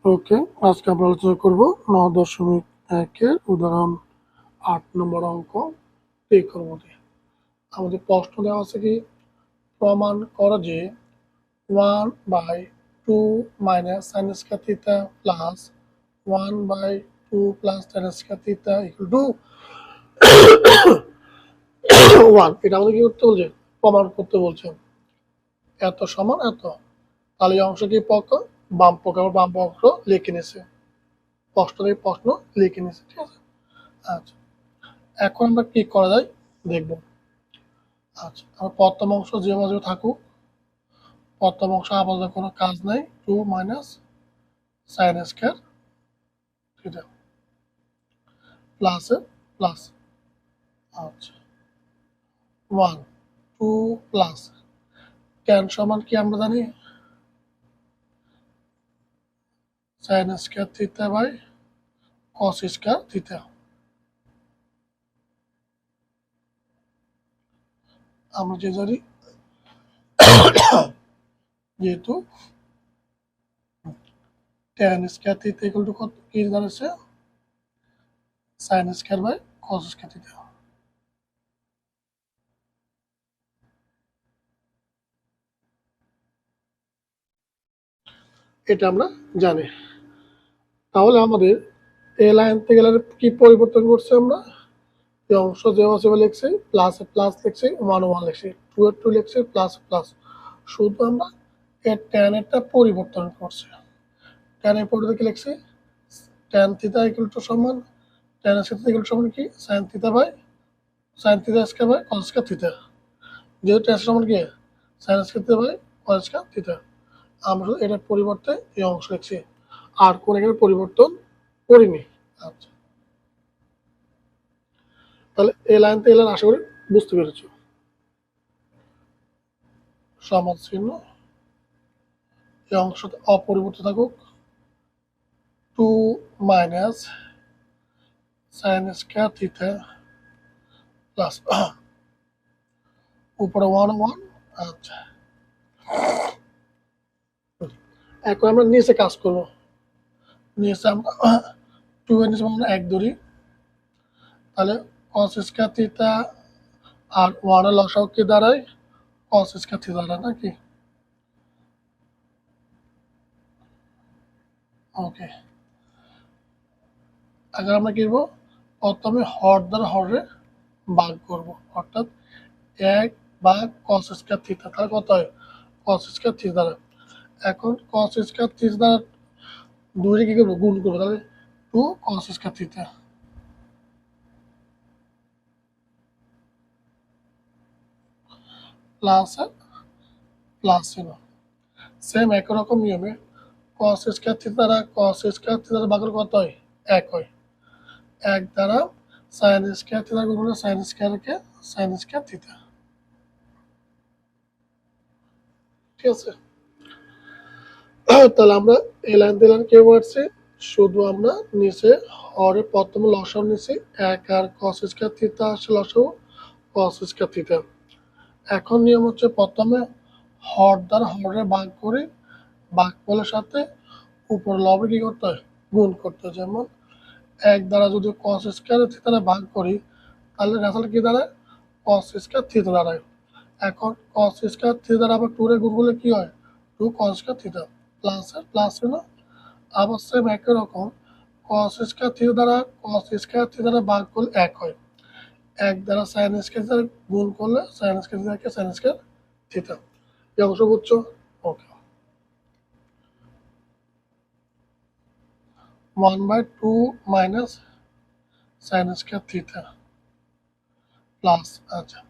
ওকে, আজকে আমরা আলোচনা করবো 9.1-এর উদাহরণ 8 নম্বর অঙ্ক ত্রিকোণমিতি। আমাদের প্রশ্ন দেওয়া আছে কি, প্রমাণ করো যে 1/2 minus sine square theta plus 1/2 plus tan square theta equal to 1। এটা আমাদের কি করতে বলছে? প্রমাণ করতে বলছে। এত সমান এত, তাহলে এই অংশ কি পক্ষ? বাম পক্ষ। আবার বাম পক্ষ লিখে নিছে, প্রশ্ন লিখে নিছে, ঠিক আছে। আচ্ছা, এখন আমরা কি করা যায় দেখব। আচ্ছা, আমার প্রথম অংশ যে মাঝে থাকুক, প্রথম অংশ আপাতত কোনো কাজ নাই, 2 minus sine square theta plus plus, আচ্ছা 1 2 প্লাস ট্যান সমান কি আমরা জানি, sine square theta by cos square theta. আমরা যে জানি যেহেতু tan square theta equal to কত কি দাঁড়াচ্ছে, sine square by cos square theta. এটা আমরা জানি। তাহলে আমাদের এ লাইন থেকে কি পরিবর্তন করছে, আমরা এই অংশ যে আছে লিখছি প্লাস প্লাস লিখছি, 1 লিখছি, 2 লিখছি, প্লাস প্লাস। শুধু আমরা এর ট্যানেরটা পরিবর্তন করছি। ট্যানের পরিবর্তে কি লিখছি, ট্যান থিটা ইকুয়াল টু সমান, ট্যান থিটা ইকুয়াল টু সমান কি, sine theta by sine theta square by cos square theta. যেহেতু ট্যান সমান কি, sine square theta by cos square theta. আমরা শুধু এটার পরিবর্তে এই অংশ লিখছি, আর কোন এখানে পরিবর্তন করিনি। আচ্ছা, তাহলে এই লাইন থেকে এই লাইন আশা করি বুঝতে পেরেছো। সমান চিহ্ন, এই অংশটা অপরিবর্তিত থাকুক, 2 minus sine square theta plus উপরে 1 আচ্ছা, এখন আমরা নিচে কাজ করব। নিচে আমরা 2 এর নিচে আমরা 1 ধরি, তাহলে cos স্কয়ার থিটা আর 1 এর লসাগু কি দাঁড়ায়, cos স্কয়ার থিটা দাঁড়ায় নাকি। ওকে, আগে আমরা কি করব, প্রথমে হর দ্বারা হরে ভাগ করব, অর্থাৎ 1 ভাগ cos স্কয়ার থিটা, তাহলে কত হয়, cos স্কয়ার থিটা দ্বারা। এখন cos স্কয়ার থিটা দ্বারা 2 রে কি করব, গুণ করব, তাহলে 2 cos square theta plus plus ছিল। সেম একই রকম নিয়মে cos স্কয়ার থিটা দ্বারা cos স্কয়ার থিটা দ্বারা ভাগ করলে কত হয়, 1 হয়। 1 দ্বারা sin স্কয়ার থিটা গুণ করলে sin স্কয়ারকে sin স্কয়ার থিটা, ঠিক আছে। তাহলে আমরা এই লাইন দিয়ে লাইন কে পাচ্ছি, শুধু আমরা নিচে হরে প্রথমে লসাগু নিছি 1 আর cos স্কয়ার থিটা আসছে লসাগু cos স্কয়ার থিটা। এখন নিয়ম হচ্ছে প্রথমে হর দ্বারা হরে ভাগ করি, ভাগফলের সাথে উপর লবে কি করতে হয়, গুণ করতে হয়। যেমন 1 দ্বারা যদি cos স্কয়ার থিটা ভাগ করি, তাহলে রেজাল্ট কি দাঁড়ায়, cos স্কয়ার থিটা দাঁড়ায়। এখন cos স্কয়ার থিটা দ্বারা আবার 2 রে গুণ করলে কি হয়, 2 cos square theta plus plus হলো। আবার সেম একই রকম cos স্কয়ার থিটা দ্বারা cos স্কয়ার থিটা দ্বারা ভাগ করলে 1 হয়। 1 দ্বারা sin স্কয়ার থিটা গুণ করলে sin স্কয়ার থিটাকে sin স্কয়ার থিটা। এই অংশ বুঝছো? Okay, 1/2 minus sin square theta plus, আচ্ছা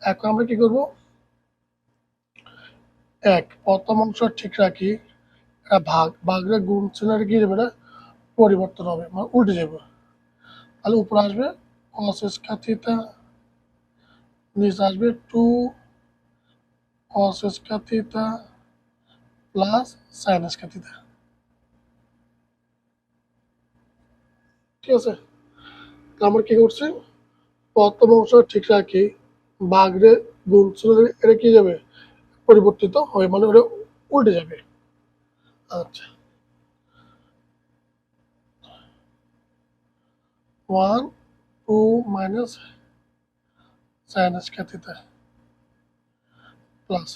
এখন আমরা কি করব, 1 প্রথম অংশ ঠিক রাখি, এটা ভাগরে গুণ চিহ্নটা কি যাবে, এটা পরিবর্তন হবে, মানে উল্টে যাবে। তাহলে উপরে আসবে cos স্কয়ার থিটা, নিচে আসবে 2 cos square theta plus sin square theta, ঠিক আছে। আমরা কি করছি, প্রথম অংশ ঠিক রাখি, ভাগরে গুণ চিহ্ন এটা কি যাবে, পরিবর্তিত হবে, মানে ওটা উল্টে যাবে। আচ্ছা, one two minus sine square theta plus,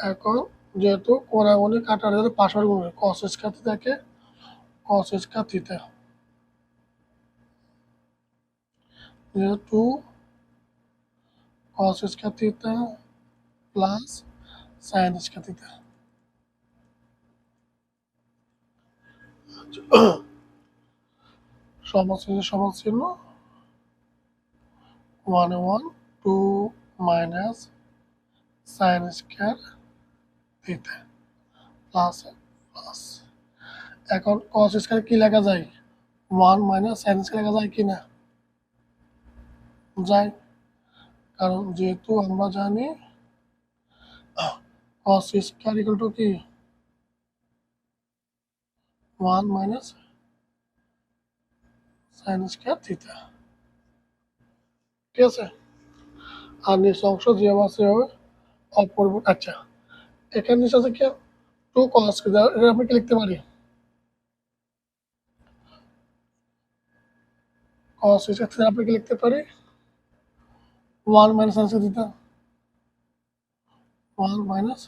এখন যেহেতু কোণাগুণি কাটার জন্য পাশার গুণ কস স্কয়ার থিটাকে কস স্কয়ার থিটা যেহেতু cos square theta plus sine square theta সমান চিহ্ন 2 minus sine square theta plus plus, এখন cos স্কয়ার কি লেখা যায় 1 মাইনাস সাইন স্কয়ার লেখা যায় কি না যায়, কারণ যেহেতু আমরা জানি cos স্কয়ার ইকুয়াল টু কি 1 মাইনাস সাইন স্কয়ার থিটা, ঠিক আছে। আর নিচে অংশ যেভাবে আছে সেভাবে অপরিবর্তিত। আচ্ছা, এখানে নিচে আছে কি 2 cos, এটা আমরা কি লিখতে পারি cos স্কয়ার থিটা আমরা কি লিখতে পারি 1 minus sine square theta 1 minus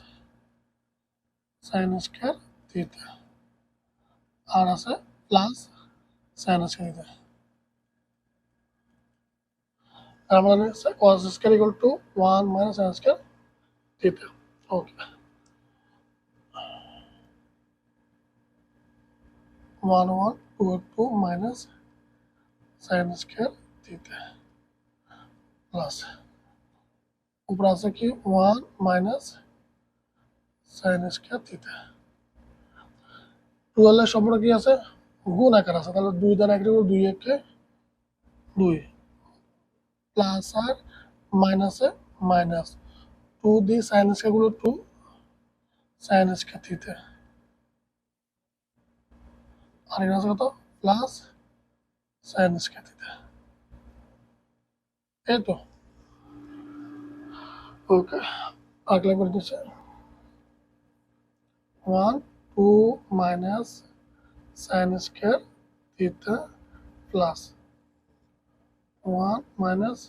sine square theta আর আছে প্লাস সাইন স্কয়ার থিটা, আর আমরা জানি cos square equal to 1 minus sine square theta. Okay, 1 1 2 2 minus sine square theta plus উপরে আছে কি 1 মাইনাস সাইন স্কয়ার থিটা, 12 এর সম্পর্ক কি আছে গুণ আকার আছে, তাহলে 2 দ্বারা 1 2 1 2 প্লাস আর মাইনাসে মাইনাস 2 দিয়ে সাইন স্কয়ার গুলো 2 সাইন স্কয়ার থিটা আর এখানে আছে কত প্লাস সাইন স্কয়ার থিটা, এই তো। ওকে, আগলা করে দিচ্ছে 1 2 minus sine square theta plus 1 minus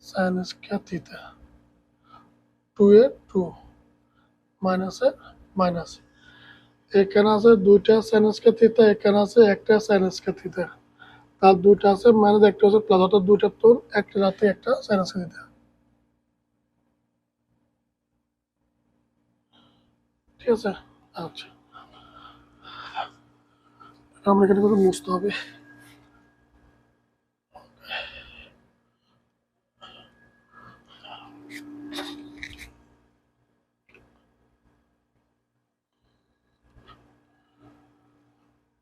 sine square theta 2 এ 2 মাইনাসে মাইনাস, এখানে আছে দুইটা সাইন স্কয়ার থিটা, এখানে আছে একটা সাইন স্কয়ার থিটা, তার দুইটা আছে মাইনাস একটা আছে প্লাস, অর্থাৎ দুইটা তো একটা রাতে একটা সাইন স্কয়ার থিটা, ঠিক আছে। আচ্ছা, আমরা এখানে করে মুছতে হবে।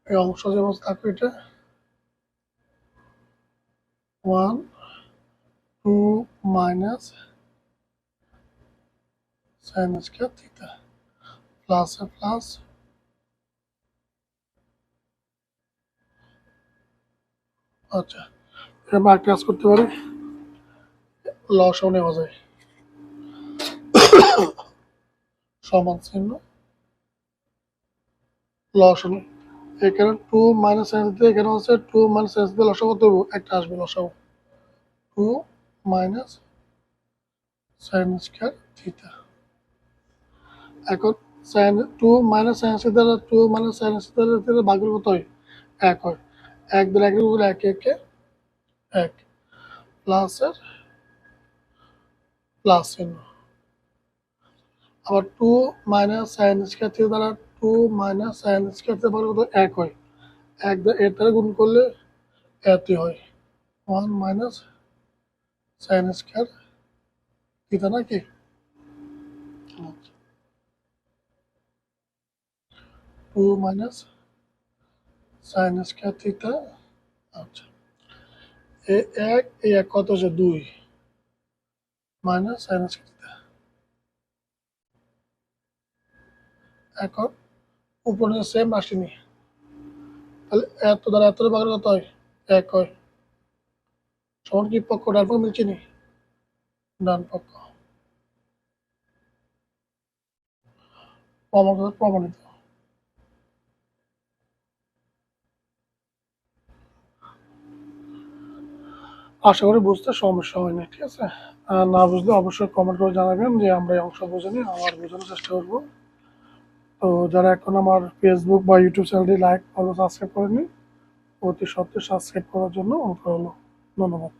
এই অংশ যেমন থাকবে এটা 1 2 minus sine square theta plus plus, আচ্ছা এবার একটা কাজ করতে পারি, লসাও নেওয়া যায়, সমান চিহ্ন লসাও, এখানে 2 মাইনাস সাইন থিটা, এখানে আছে 2 মাইনাস সাইন থিটা, লসাও কত একটা আসবে, লসাও 2 মাইনাস সাইন স্কয়ার থিটা, এখন sine 2 minus sine theta 2 minus sine theta ভাগের কত হয় 1 হয়, 1 দ্বারা 1 উপরে 1 1 1 প্লাসের প্লাস চিহ্ন, আবার 2 মাইনাস সাইন স্কয়ার থিটা দ্বারা 2 মাইনাস সাইন স্কয়ার থিটা ভাগের কত 1 হয়, 1 দ্বারা এর দ্বারা গুণ করলে এতই হয় 1 মাইনাস সাইন স্কয়ার থিটা নাকি, 2 মাইনাস সাইন স্কয়ার থিটা, আচ্ছা এই 1 এই 1 কত হচ্ছে 2 মাইনাস সাইন স্কয়ার থিটা, এখন উপরে সেম রাশি নিই, তাহলে এত দ্বারা এত ভাগের কত হয় 1 হয়, সমান কি পক্ষ ডান পক্ষ মিলছে নি, ডান পক্ষ প্রমাণিত, আশা করি বুঝতে সমস্যা হয়নি, ঠিক আছে। আর না বুঝলে অবশ্যই কমেন্ট করে জানাবেন যে আমরা এই অংশ বুঝিনি, আমার বোঝানোর চেষ্টা করবো। তো যারা এখন আমার ফেসবুক বা ইউটিউব চ্যানেলটি লাইক ফলো সাবস্ক্রাইব করেনি, অতি সত্ত্বর সাবস্ক্রাইব করার জন্য অনুরোধ হলো। ধন্যবাদ।